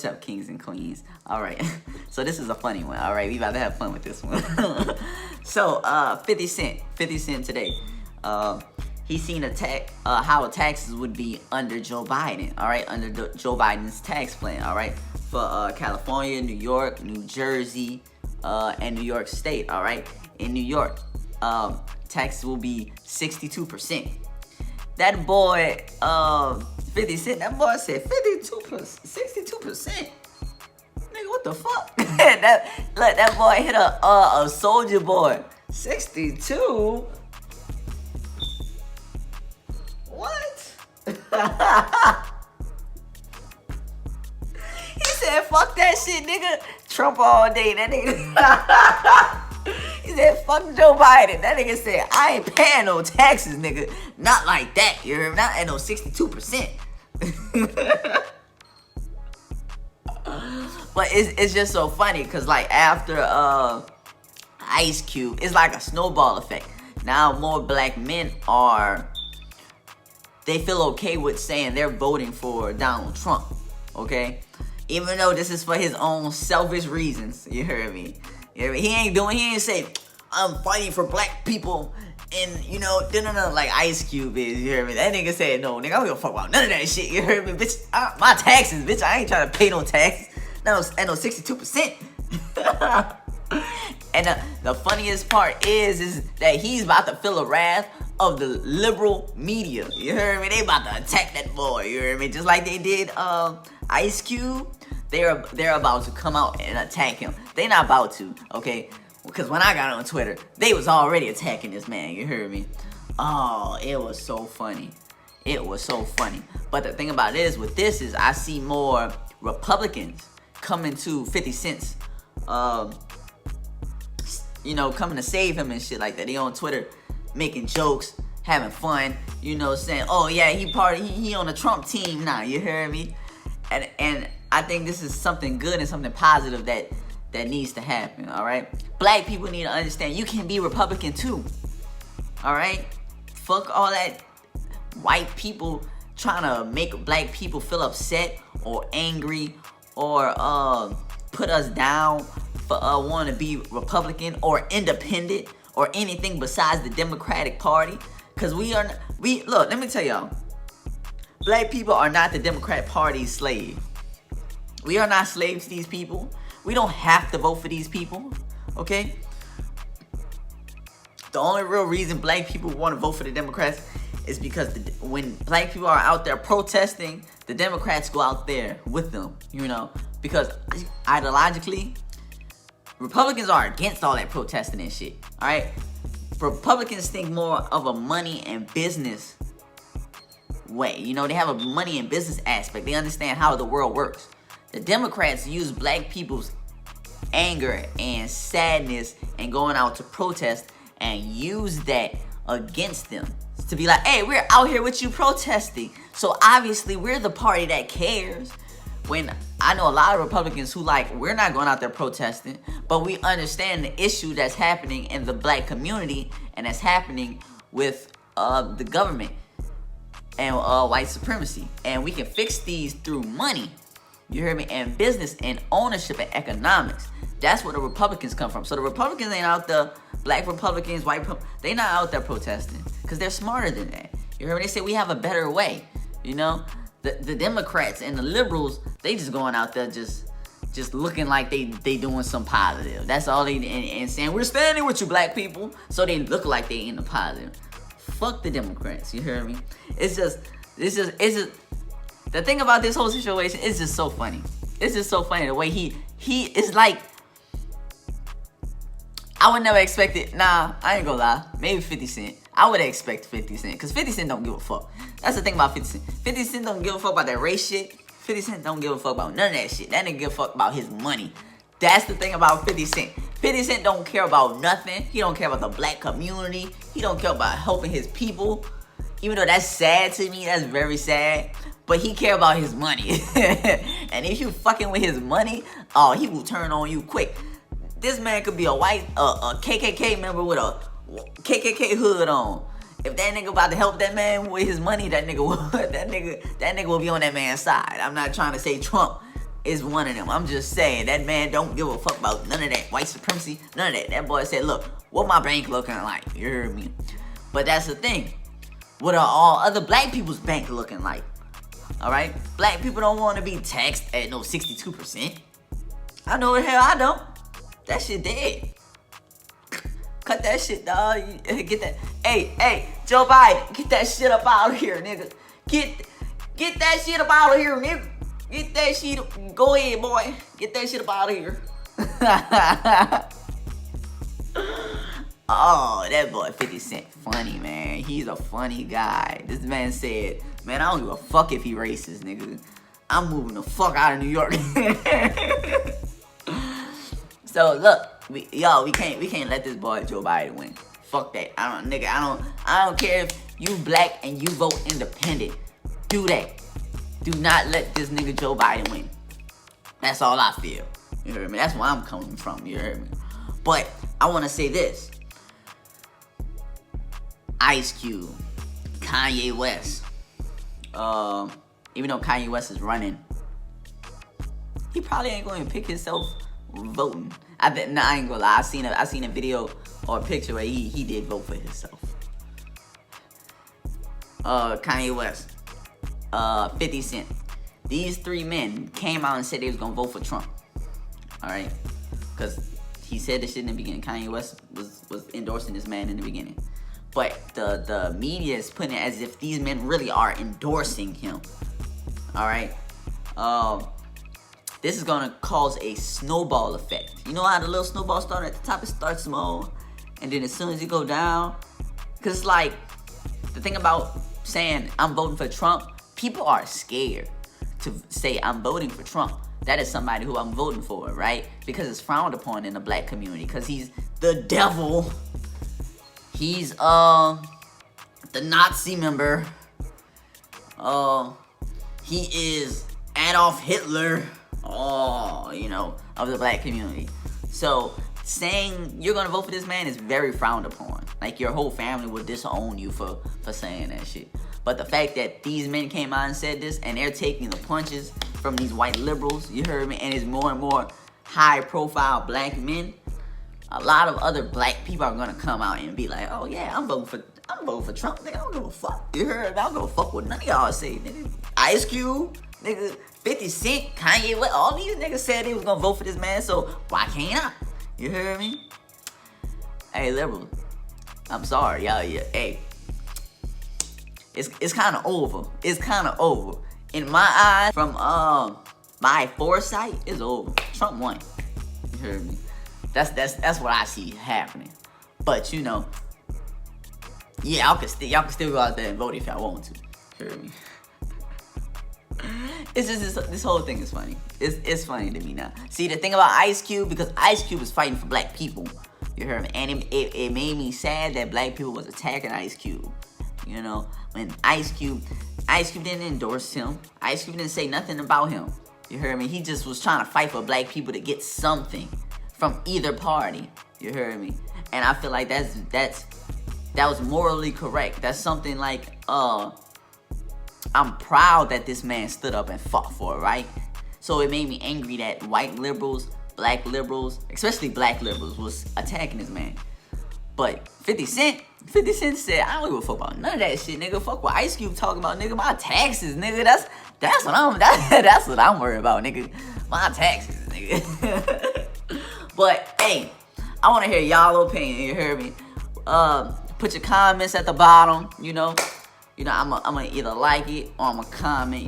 What's up, kings and queens? All right, so this is a funny one. All right, we about to have fun with this one. So, 50 Cent today. He seen how taxes would be under Joe Biden. All right, under Joe Biden's tax plan. All right, for California, New York, New Jersey, and New York State. All right, in New York, taxes will be 62%. That boy, 50 Cent, that boy said 62%. Nigga, what the fuck? that boy hit a soldier boy. 62? What? He said, fuck that shit, nigga. Trump all day, that nigga. He said, fuck Joe Biden. That nigga said, I ain't paying no taxes, nigga. Not like that, you heard me? Not at no 62%. But it's just so funny, because, like, after Ice Cube, it's like a snowball effect. Now more black men they feel okay with saying they're voting for Donald Trump, okay? Even though this is for his own selfish reasons, you heard me? You heard me? He ain't say, I'm fighting for black people and, you know, like Ice Cube is, you heard me? That nigga said, no, nigga, I don't give a fuck about none of that shit, you heard me? Bitch, my taxes, bitch, I ain't trying to pay no taxes. No, 62%. And the funniest part is that he's about to feel the wrath of the liberal media. You heard me? They about to attack that boy. You heard me? Just like they did Ice Cube. They're about to come out and attack him. They not about to, okay? Because when I got on Twitter, they was already attacking this man. You heard me? Oh, it was so funny. It was so funny. But the thing about it is, with this is I see more Republicans coming to 50 Cent's, coming to save him and shit like that. They on Twitter making jokes, having fun, saying, oh yeah, he on the Trump team now, you heard me? And I think this is something good and something positive that needs to happen, all right? Black people need to understand you can be Republican too, all right? Fuck all that white people trying to make black people feel upset or angry or put us down for wanting to be Republican or independent or anything besides the Democratic Party. Because look, let me tell y'all. Black people are not the Democratic Party's slave. We are not slaves to these people. We don't have to vote for these people, okay? The only real reason black people want to vote for the Democrats is because when black people are out there protesting, the Democrats go out there with them, because ideologically, Republicans are against all that protesting and shit, all right? Republicans think more of a money and business way. They have a money and business aspect. They understand how the world works. The Democrats use black people's anger and sadness and going out to protest and use that against them. To be like, hey, we're out here with you protesting. So obviously we're the party that cares. When I know a lot of Republicans who we're not going out there protesting, but we understand the issue that's happening in the black community and that's happening with the government and white supremacy. And we can fix these through money, you hear me, and business and ownership and economics. That's where the Republicans come from. So the Republicans ain't out there, black Republicans, white Republicans, they not out there protesting because they're smarter than that. You hear me? They say we have a better way, The Democrats and the liberals, they just going out there just looking like they doing some positive. That's all they and saying we're standing with you black people, so they look like they in the positive. Fuck the Democrats, you hear me? It's just the thing about this whole situation is just so funny. It's just so funny the way he is like. I would never expect it. Nah, I ain't gonna lie. Maybe 50 Cent. I would expect 50 Cent. Because 50 Cent don't give a fuck. That's the thing about 50 Cent. 50 Cent don't give a fuck about that race shit. 50 Cent don't give a fuck about none of that shit. That nigga give a fuck about his money. That's the thing about 50 Cent. 50 Cent don't care about nothing. He don't care about the black community. He don't care about helping his people. Even though that's sad to me. That's very sad. But he care about his money. And if you fucking with his money, oh, he will turn on you quick. This man could be a KKK member with a KKK hood on. If that nigga about to help that man with his money, that nigga will be on that man's side. I'm not trying to say Trump is one of them. I'm just saying, that man don't give a fuck about none of that white supremacy, none of that. That boy said, look, what my bank looking like? You heard me? But that's the thing. What are all other black people's bank looking like? All right? Black people don't want to be taxed at no 62%. I know the hell I don't. That shit dead. Cut that shit, dog. Get that. Hey, Joe Biden, get that shit up out of here, nigga. Get that shit up out of here, nigga. Get that shit. Go ahead, boy. Get that shit up out of here. Oh, that boy 50 Cent funny, man. He's a funny guy. This man said, man, I don't give a fuck if he racist, nigga. I'm moving the fuck out of New York. So look, we can't let this boy Joe Biden win. Fuck that. I don't care if you black and you vote independent. Do that. Do not let this nigga Joe Biden win. That's all I feel. You heard me? That's where I'm coming from. You heard me? But I want to say this. Ice Cube, Kanye West. Even though Kanye West is running, he probably ain't going to pick himself voting. I ain't gonna lie. I seen a video or a picture where he did vote for himself. Kanye West, 50 Cent. These three men came out and said they was gonna vote for Trump. All right, because he said this shit in the beginning. Kanye West was endorsing this man in the beginning, but the media is putting it as if these men really are endorsing him. All right. This is gonna cause a snowball effect. You know how the little snowball starts at the top? It starts small, and then as soon as you go down, cause it's like the thing about saying I'm voting for Trump, people are scared to say I'm voting for Trump. That is somebody who I'm voting for, right? Because it's frowned upon in the black community. Cause he's the devil. He's the Nazi member. He is Adolf Hitler. Of the black community. So saying you're gonna vote for this man is very frowned upon. Like your whole family will disown you for saying that shit. But the fact that these men came out and said this, and they're taking the punches from these white liberals, you heard me, and it's more and more high profile black men, a lot of other black people are gonna come out and be like, oh yeah, I'm voting for Trump, nigga. I don't give a fuck. You heard me? I don't give a fuck what none of y'all say, nigga. Ice Cube, nigga, 50 Cent, Kanye West, all these niggas said they was gonna vote for this man, so why can't I? You heard me? Hey, liberal, I'm sorry, y'all. Yeah, hey, it's kind of over. It's kind of over. In my eyes, from my foresight, it's over. Trump won. You heard me? That's what I see happening. But yeah, y'all can still go out there and vote if y'all want to. You heard me? It's just this whole thing is funny. It's funny to me now. See, the thing about Ice Cube, because Ice Cube is fighting for black people. You heard me? And it made me sad that black people was attacking Ice Cube. You know, when Ice Cube didn't endorse him. Ice Cube didn't say nothing about him. You heard me? He just was trying to fight for black people to get something from either party. You heard me? And I feel like that was morally correct. That's something like I'm proud that this man stood up and fought for it, right? So it made me angry that white liberals, black liberals, especially black liberals, was attacking this man. But 50 Cent said, I don't give a fuck about none of that shit, nigga. Fuck what Ice Cube talking about, nigga. My taxes, nigga. That's what I'm worried about, nigga. My taxes, nigga. But hey, I want to hear y'all opinion. You heard me? Put your comments at the bottom. I'm gonna either like it or I'm gonna comment.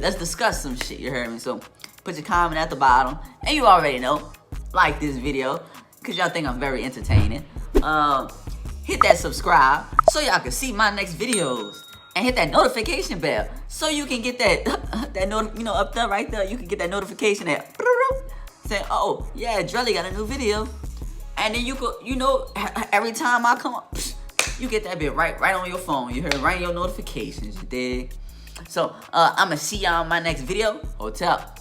Let's discuss some shit. You heard me? So put your comment at the bottom, and you already know, like this video, cause y'all think I'm very entertaining. Hit that subscribe so y'all can see my next videos, and hit that notification bell so you can get that up there, right there. You can get that notification that saying, oh yeah, Drelly got a new video, and then you could, every time I come up, you get that bit right on your phone. You heard, right in your notifications. You dig? So I'ma see y'all in my next video. Hotel.